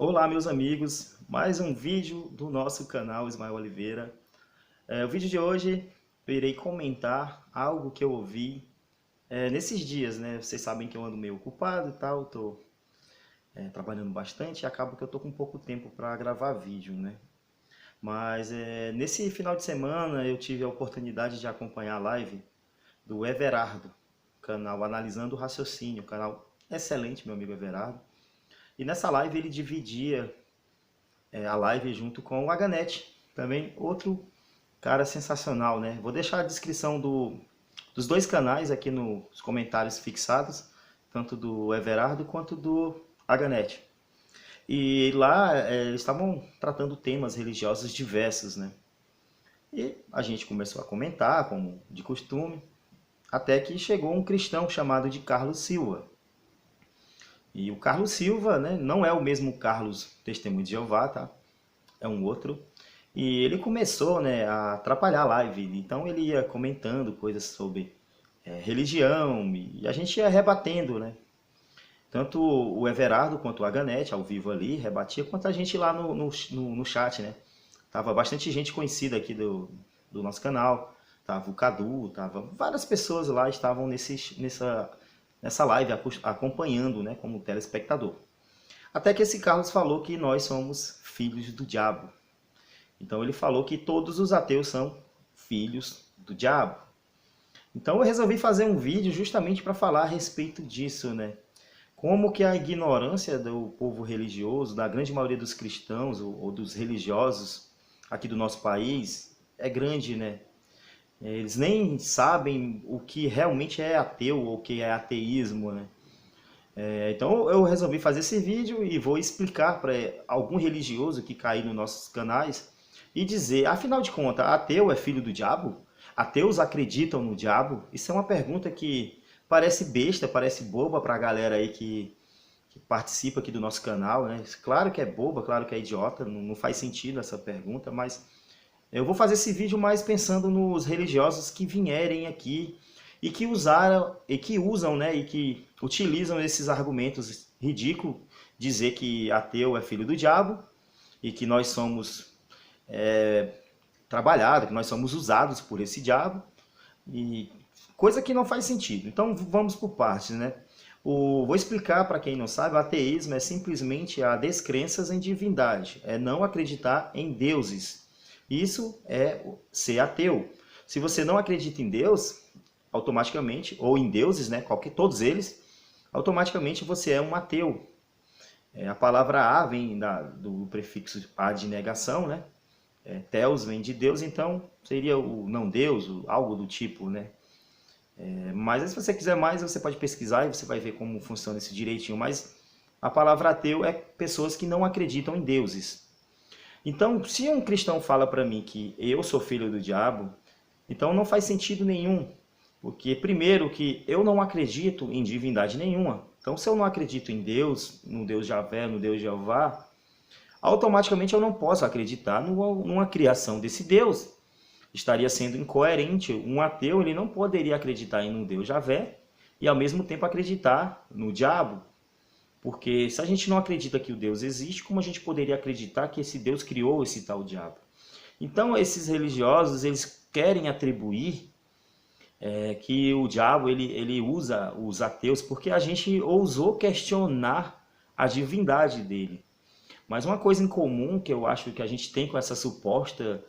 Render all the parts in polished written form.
Olá, meus amigos, mais um vídeo do nosso canal Ismael Oliveira. O vídeo de hoje eu irei comentar algo que eu ouvi nesses dias, né? Vocês sabem que eu ando meio ocupado e tal, tô trabalhando bastante e acaba que eu tô com pouco tempo para gravar vídeo, né? Mas nesse final de semana eu tive a oportunidade de acompanhar a live do Everardo, canal Analisando o Raciocínio, canal excelente, meu amigo Everardo. E nessa live ele dividia a live junto com o Aganet, também outro cara sensacional, né? Vou deixar a descrição dos dois canais aqui nos comentários fixados, tanto do Everardo quanto do Aganet. E lá eles estavam tratando temas religiosos diversos, né? E a gente começou a comentar, como de costume, até que chegou um cristão chamado de Carlos Silva. E o Carlos Silva, né, não é o mesmo Carlos Testemunho de Jeová, tá? É um outro. E ele começou, né, a atrapalhar a live. Então ele ia comentando coisas sobre religião e a gente ia rebatendo, né? Tanto o Everardo quanto o Aganet, ao vivo ali, rebatia, quanto a gente lá no chat, né? Tava bastante gente conhecida aqui do nosso canal. Tava o Cadu, tava várias pessoas lá estavam nessa live acompanhando, né, como telespectador. Até que esse Carlos falou que nós somos filhos do diabo. Então ele falou que todos os ateus são filhos do diabo. Então eu resolvi fazer um vídeo justamente para falar a respeito disso, né? Como que a ignorância do povo religioso, da grande maioria dos cristãos ou dos religiosos aqui do nosso país é grande, né? Eles nem sabem o que realmente é ateu ou o que é ateísmo, né? Então eu resolvi fazer esse vídeo e vou explicar para algum religioso que cair nos nossos canais e dizer, afinal de contas, ateu é filho do diabo? Ateus acreditam no diabo? Isso é uma pergunta que parece besta, parece boba para a galera aí que participa aqui do nosso canal, né? Claro que é boba, claro que é idiota, não faz sentido essa pergunta, mas eu vou fazer esse vídeo mais pensando nos religiosos que vierem aqui e que usam, né, e que utilizam esses argumentos ridículos, dizer que ateu é filho do diabo e que nós somos trabalhados, que nós somos usados por esse diabo, e coisa que não faz sentido. Então vamos por partes, né? Vou explicar para quem não sabe, o ateísmo é simplesmente a descrença em divindade, é não acreditar em deuses. Isso é ser ateu. Se você não acredita em Deus, automaticamente, ou em deuses, né, todos eles, automaticamente você é um ateu. A palavra a vem do prefixo a de negação, né? Theos vem de Deus, então seria o não Deus, algo do tipo, né? Mas se você quiser mais, você pode pesquisar e você vai ver como funciona isso direitinho. Mas a palavra ateu é pessoas que não acreditam em deuses. Então, se um cristão fala para mim que eu sou filho do diabo, então não faz sentido nenhum. Porque, primeiro, que eu não acredito em divindade nenhuma. Então, se eu não acredito em Deus, no Deus Javé, no Deus Jeová, automaticamente eu não posso acreditar numa criação desse Deus. Estaria sendo incoerente. Um ateu ele não poderia acreditar em um Deus Javé e, ao mesmo tempo, acreditar no diabo. Porque se a gente não acredita que o Deus existe, como a gente poderia acreditar que esse Deus criou esse tal diabo? Então, esses religiosos, eles querem atribuir que o diabo ele usa os ateus porque a gente ousou questionar a divindade dele. Mas uma coisa em comum que eu acho que a gente tem com essa suposta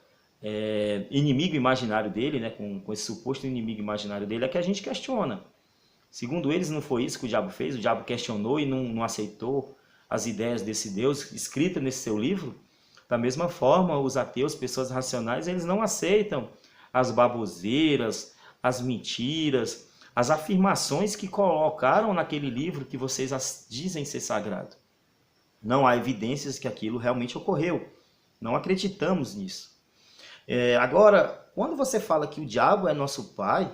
inimigo imaginário dele, né, com esse suposto inimigo imaginário dele, é que a gente questiona. Segundo eles, não foi isso que o diabo fez? O diabo questionou e não aceitou as ideias desse Deus escritas nesse seu livro? Da mesma forma, os ateus, pessoas racionais, eles não aceitam as baboseiras, as mentiras, as afirmações que colocaram naquele livro que vocês dizem ser sagrado. Não há evidências que aquilo realmente ocorreu. Não acreditamos nisso. Agora, quando você fala que o diabo é nosso pai,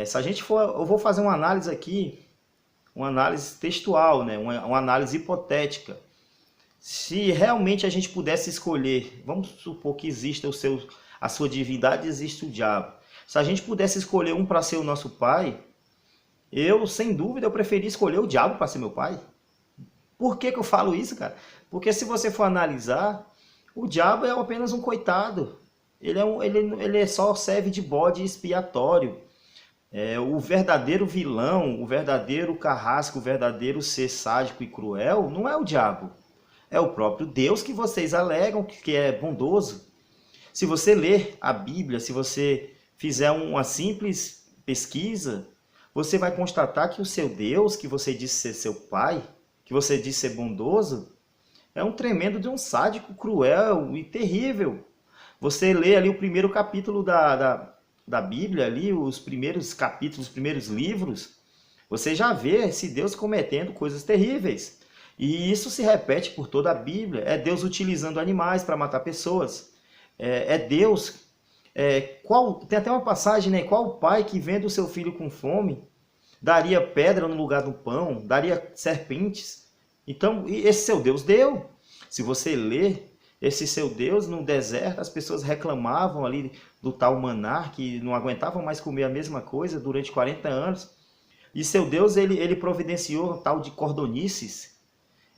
se a gente for, eu vou fazer uma análise aqui, uma análise textual, né? uma análise hipotética. Se realmente a gente pudesse escolher, vamos supor que exista a sua divindade, existe o diabo. Se a gente pudesse escolher um para ser o nosso pai, sem dúvida, eu preferia escolher o diabo para ser meu pai. Por que que eu falo isso, cara? Porque se você for analisar, o diabo é apenas um coitado. Ele só serve de bode expiatório. O verdadeiro vilão, o verdadeiro carrasco, o verdadeiro ser sádico e cruel, não é o diabo. É o próprio Deus que vocês alegam que é bondoso. Se você ler a Bíblia, se você fizer uma simples pesquisa, você vai constatar que o seu Deus, que você disse ser seu pai, que você disse ser bondoso, é um tremendo de um sádico, cruel e terrível. Você lê ali o primeiro capítulo da Bíblia, ali, os primeiros capítulos, os primeiros livros, você já vê esse Deus cometendo coisas terríveis. E isso se repete por toda a Bíblia. É Deus utilizando animais para matar pessoas. É Deus... tem até uma passagem, né? Qual pai que vendo o seu filho com fome daria pedra no lugar do pão, daria serpentes? Então, esse seu Deus deu. Se você ler esse seu Deus no deserto, as pessoas reclamavam ali do tal maná, que não aguentavam mais comer a mesma coisa durante 40 anos. E seu Deus, ele providenciou tal de cordonices.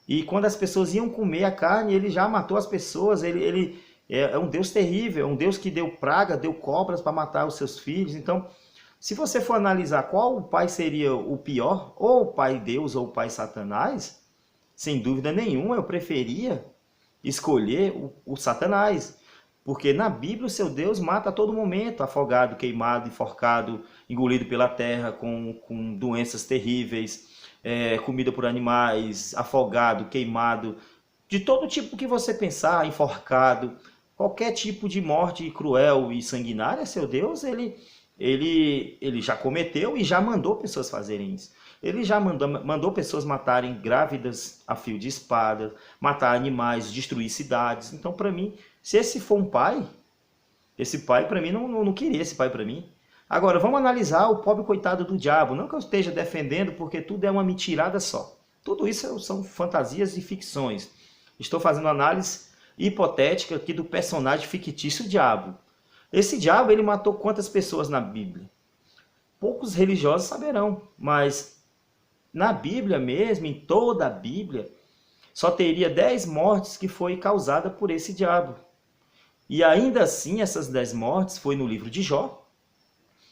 E quando as pessoas iam comer a carne, ele já matou as pessoas. Ele é um Deus terrível, é um Deus que deu praga, deu cobras para matar os seus filhos. Então, se você for analisar qual pai seria o pior, ou o pai Deus ou o pai Satanás, sem dúvida nenhuma eu preferia escolher o Satanás. Porque na Bíblia o seu Deus mata a todo momento, afogado, queimado, enforcado, engolido pela terra, com doenças terríveis, comida por animais, afogado, queimado, de todo tipo que você pensar, enforcado, qualquer tipo de morte cruel e sanguinária, seu Deus, ele já cometeu e já mandou pessoas fazerem isso. Ele já mandou pessoas matarem grávidas a fio de espada, matar animais, destruir cidades. Então, para mim, se esse for um pai, esse pai para mim não queria esse pai para mim. Agora, vamos analisar o pobre coitado do diabo. Não que eu esteja defendendo, porque tudo é uma mentirada só. Tudo isso são fantasias e ficções. Estou fazendo análise hipotética aqui do personagem fictício diabo. Esse diabo, ele matou quantas pessoas na Bíblia? Poucos religiosos saberão, mas na Bíblia mesmo, em toda a Bíblia, só teria 10 mortes que foi causada por esse diabo. E ainda assim, essas 10 mortes foi no livro de Jó,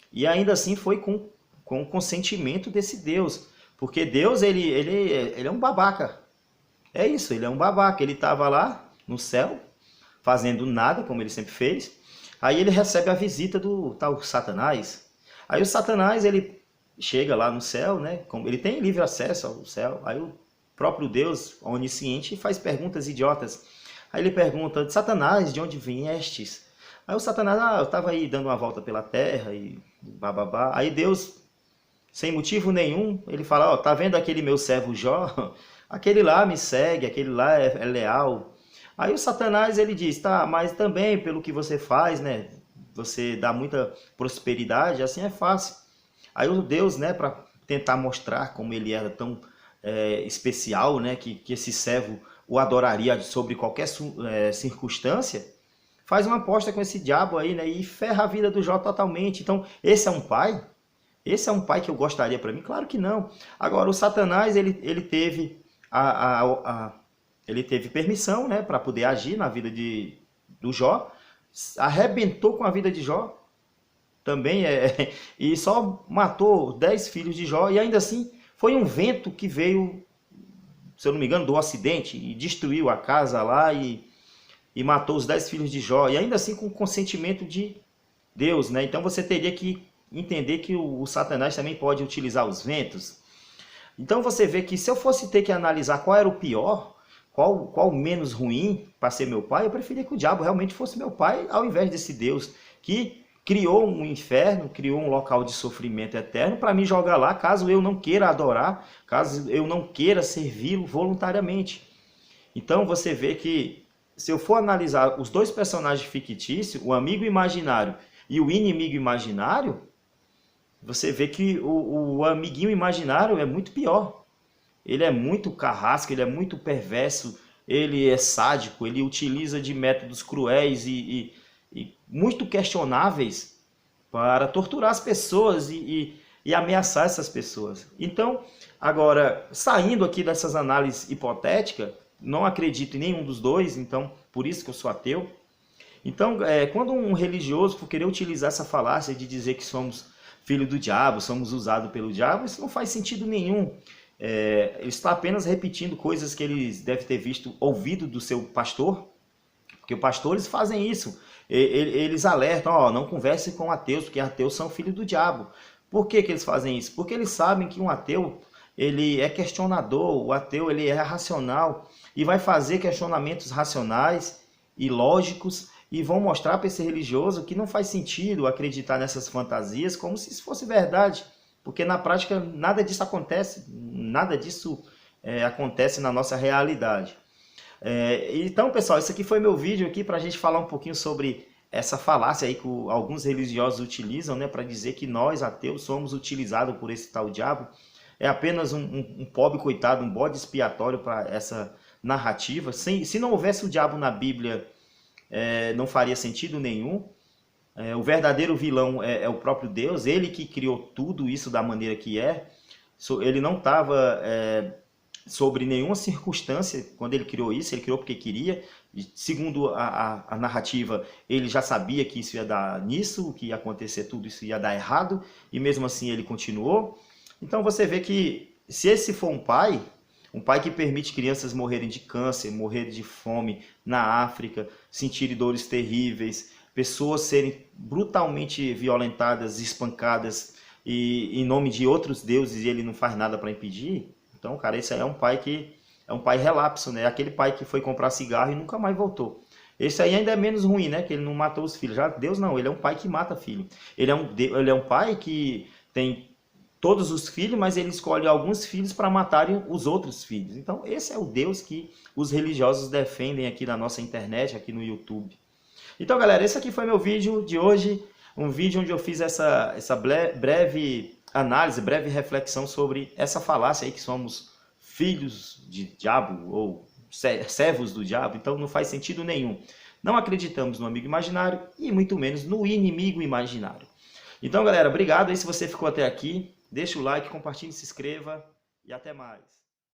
e ainda assim foi com o consentimento desse Deus. Porque Deus, ele é um babaca. É isso, ele é um babaca. Ele estava lá no céu, fazendo nada, como ele sempre fez. Aí ele recebe a visita do tal Satanás. Aí o Satanás, ele chega lá no céu, né? Ele tem livre acesso ao céu. Aí o próprio Deus, onisciente, faz perguntas idiotas. Aí ele pergunta: Satanás, de onde viestes? Aí o Satanás, eu estava aí dando uma volta pela terra e bababá. Aí Deus, sem motivo nenhum, ele fala: ó, tá vendo aquele meu servo Jó? Aquele lá me segue, aquele lá é leal. Aí o Satanás, ele diz: tá, mas também pelo que você faz, né? Você dá muita prosperidade, assim é fácil. Aí o Deus, né, para tentar mostrar como ele era tão especial, né, que esse servo o adoraria sobre qualquer circunstância, faz uma aposta com esse diabo aí, né, e ferra a vida do Jó totalmente. Então, esse é um pai? Esse é um pai que eu gostaria para mim? Claro que não. Agora, o Satanás, ele teve ele teve permissão, né, para poder agir na vida do Jó, arrebentou com a vida de Jó, também e só matou 10 filhos de Jó, e ainda assim foi um vento que veio, se eu não me engano, do ocidente, e destruiu a casa lá e matou os 10 filhos de Jó, e ainda assim com o consentimento de Deus, né? Então você teria que entender que o Satanás também pode utilizar os ventos. Então você vê que se eu fosse ter que analisar qual era o pior, qual o menos ruim para ser meu pai, eu preferia que o diabo realmente fosse meu pai, ao invés desse Deus que criou um inferno, criou um local de sofrimento eterno para me jogar lá, caso eu não queira adorar, caso eu não queira servi-lo voluntariamente. Então você vê que, se eu for analisar os dois personagens fictícios, o amigo imaginário e o inimigo imaginário, você vê que o amiguinho imaginário é muito pior. Ele é muito carrasco, ele é muito perverso, ele é sádico, ele utiliza de métodos cruéis e muito questionáveis para torturar as pessoas e e ameaçar essas pessoas. Então, agora, saindo aqui dessas análises hipotéticas, não acredito em nenhum dos dois, então por isso que eu sou ateu. Então, quando um religioso for querer utilizar essa falácia de dizer que somos filho do diabo, somos usados pelo diabo, isso não faz sentido nenhum. Ele está apenas repetindo coisas que eles devem ter visto, ouvido do seu pastor, porque os pastores fazem isso. Eles alertam, ó, não converse com ateus, porque ateus são filhos do diabo. Por que eles fazem isso? Porque eles sabem que um ateu, ele é questionador, o ateu ele é racional e vai fazer questionamentos racionais e lógicos e vão mostrar para esse religioso que não faz sentido acreditar nessas fantasias como se isso fosse verdade, porque na prática nada disso acontece, nada disso acontece na nossa realidade. Então, pessoal, esse aqui foi meu vídeo aqui para a gente falar um pouquinho sobre essa falácia aí que alguns religiosos utilizam, né, para dizer que nós, ateus, somos utilizados por esse tal diabo. É apenas um pobre coitado, um bode expiatório para essa narrativa. Se não houvesse o diabo na Bíblia, não faria sentido nenhum. O verdadeiro vilão é o próprio Deus, ele que criou tudo isso da maneira que é. Ele não estava sobre nenhuma circunstância quando ele criou isso, ele criou porque queria. Segundo a narrativa, ele já sabia que isso ia dar nisso, que ia acontecer tudo isso ia dar errado, e mesmo assim ele continuou. Então você vê que se esse for um pai que permite crianças morrerem de câncer, morrerem de fome na África, sentirem dores terríveis, pessoas serem brutalmente violentadas, espancadas, e em nome de outros deuses, e ele não faz nada para impedir. Então, cara, esse aí é um pai que é um pai relapso, né? Aquele pai que foi comprar cigarro e nunca mais voltou. Esse aí ainda é menos ruim, né? Que ele não matou os filhos. Já Deus não, ele é um pai que mata filho. Ele é um pai que tem todos os filhos, mas ele escolhe alguns filhos para matarem os outros filhos. Então, esse é o Deus que os religiosos defendem aqui na nossa internet, aqui no YouTube. Então, galera, esse aqui foi meu vídeo de hoje. Um vídeo onde eu fiz essa breve análise, breve reflexão sobre essa falácia aí que somos filhos de diabo ou servos do diabo. Então, não faz sentido nenhum. Não acreditamos no amigo imaginário e muito menos no inimigo imaginário. Então, galera, obrigado aí se você ficou até aqui. Deixa o like, compartilhe, se inscreva e até mais.